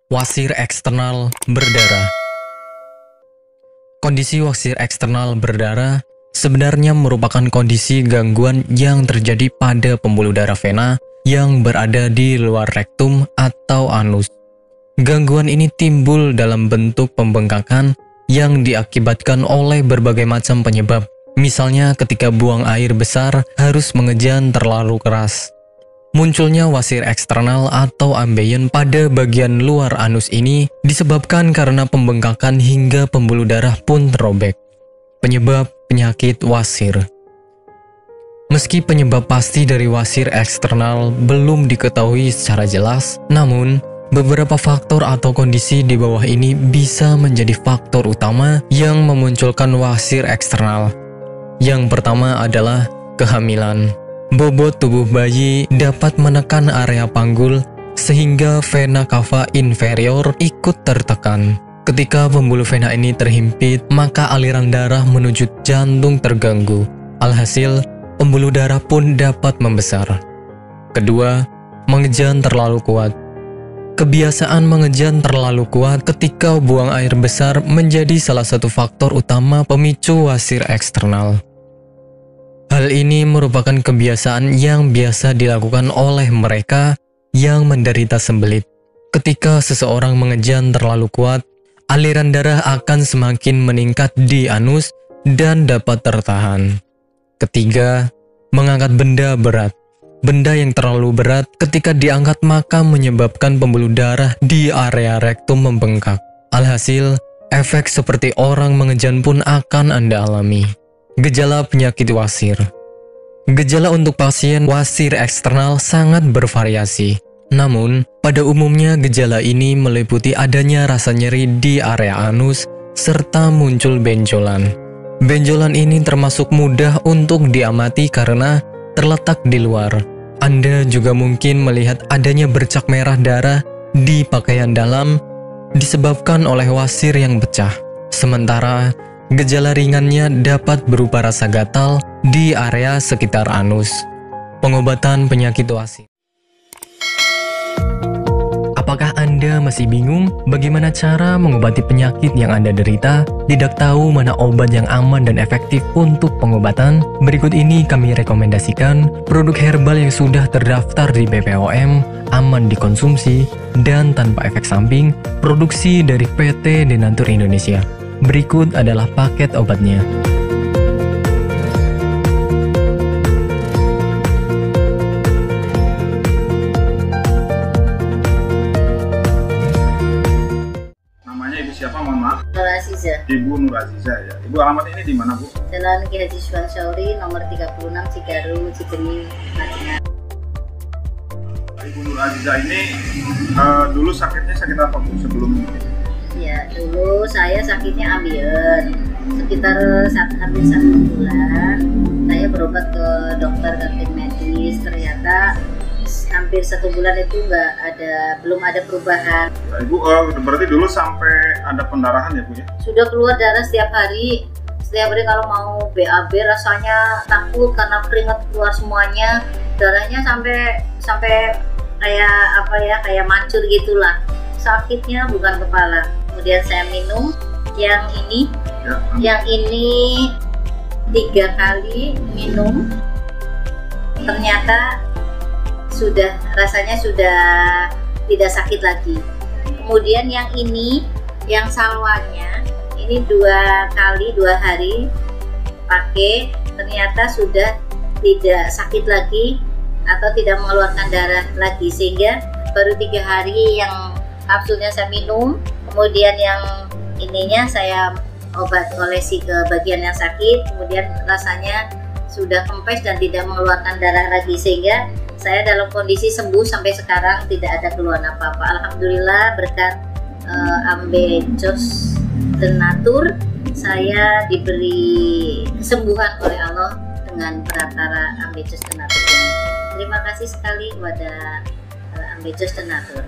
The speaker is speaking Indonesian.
Wasir eksternal berdarah. Kondisi wasir eksternal berdarah sebenarnya merupakan kondisi gangguan yang terjadi pada pembuluh darah vena yang berada di luar rektum atau anus. Gangguan ini timbul dalam bentuk pembengkakan yang diakibatkan oleh berbagai macam penyebab. Misalnya ketika buang air besar harus mengejan terlalu keras. Munculnya wasir eksternal atau ambeien pada bagian luar anus ini disebabkan karena pembengkakan hingga pembuluh darah pun terobek. Penyebab penyakit wasir. Meski penyebab pasti dari wasir eksternal belum diketahui secara jelas, namun beberapa faktor atau kondisi di bawah ini bisa menjadi faktor utama yang memunculkan wasir eksternal. Yang pertama adalah kehamilan. Bobot tubuh bayi dapat menekan area panggul sehingga vena cava inferior ikut tertekan. Ketika pembuluh vena ini terhimpit, maka aliran darah menuju jantung terganggu. Alhasil, pembuluh darah pun dapat membesar. Kedua, mengejan terlalu kuat. Kebiasaan mengejan terlalu kuat ketika buang air besar menjadi salah satu faktor utama pemicu wasir eksternal. Hal ini merupakan kebiasaan yang biasa dilakukan oleh mereka yang menderita sembelit. Ketika seseorang mengejan terlalu kuat, aliran darah akan semakin meningkat di anus dan dapat tertahan. Ketiga, mengangkat benda berat. Benda yang terlalu berat ketika diangkat maka menyebabkan pembuluh darah di area rektum membengkak. Alhasil, efek seperti orang mengejan pun akan Anda alami. Gejala penyakit wasir. Gejala untuk pasien wasir eksternal sangat bervariasi. Namun, pada umumnya gejala ini meliputi adanya rasa nyeri di area anus serta muncul benjolan. Benjolan ini termasuk mudah untuk diamati karena terletak di luar. Anda juga mungkin melihat adanya bercak merah darah di pakaian dalam disebabkan oleh wasir yang pecah. Sementara, gejala ringannya dapat berupa rasa gatal di area sekitar anus. Pengobatan penyakit wasir. Apakah Anda masih bingung bagaimana cara mengobati penyakit yang Anda derita? Tidak tahu mana obat yang aman dan efektif untuk pengobatan? Berikut ini kami rekomendasikan produk herbal yang sudah terdaftar di BPOM, aman dikonsumsi, dan tanpa efek samping, produksi dari PT Denatur Indonesia. Berikut adalah paket obatnya. Namanya Ibu siapa, mohon maaf? Nur Aziza. Ibu Nur Aziza ya. Ibu alamat ini di mana, Bu? Jalan Ki Haji Suwan Syauri, nomor 36, Cigaru, Cikini, Madinah. Ibu Nur Aziza ini dulu sakitnya sakit apa, Bu, sebelum ini? Ya, dulu saya sakitnya ambeien. Sekitar hampir 1 bulan, saya berobat ke dokter kantin medis. Ternyata hampir 1 bulan itu belum ada perubahan. Nah, Ibu berarti dulu sampai ada pendarahan ya, Bu ya? Sudah keluar darah setiap hari. Setiap hari kalau mau BAB rasanya takut karena keringat keluar semuanya. Darahnya sampai kayak mancur gitulah. Sakitnya bukan kepala. Kemudian saya minum yang ini, yang ini 3 kali minum, ternyata rasanya sudah tidak sakit lagi. Kemudian yang ini, yang salwanya, ini 2 kali 2 hari pakai, ternyata sudah tidak sakit lagi atau tidak mengeluarkan darah lagi, sehingga baru 3 hari yang kapsulnya saya minum, kemudian yang ininya saya olesi ke bagian yang sakit, kemudian rasanya sudah kempes dan tidak mengeluarkan darah lagi, sehingga saya dalam kondisi sembuh sampai sekarang, tidak ada keluhan apa-apa. Alhamdulillah, berkat Ambejos Denatur, saya diberi kesembuhan oleh Allah dengan perantara Ambejos Denatur ini. Terima kasih sekali kepada Ambejos Denatur.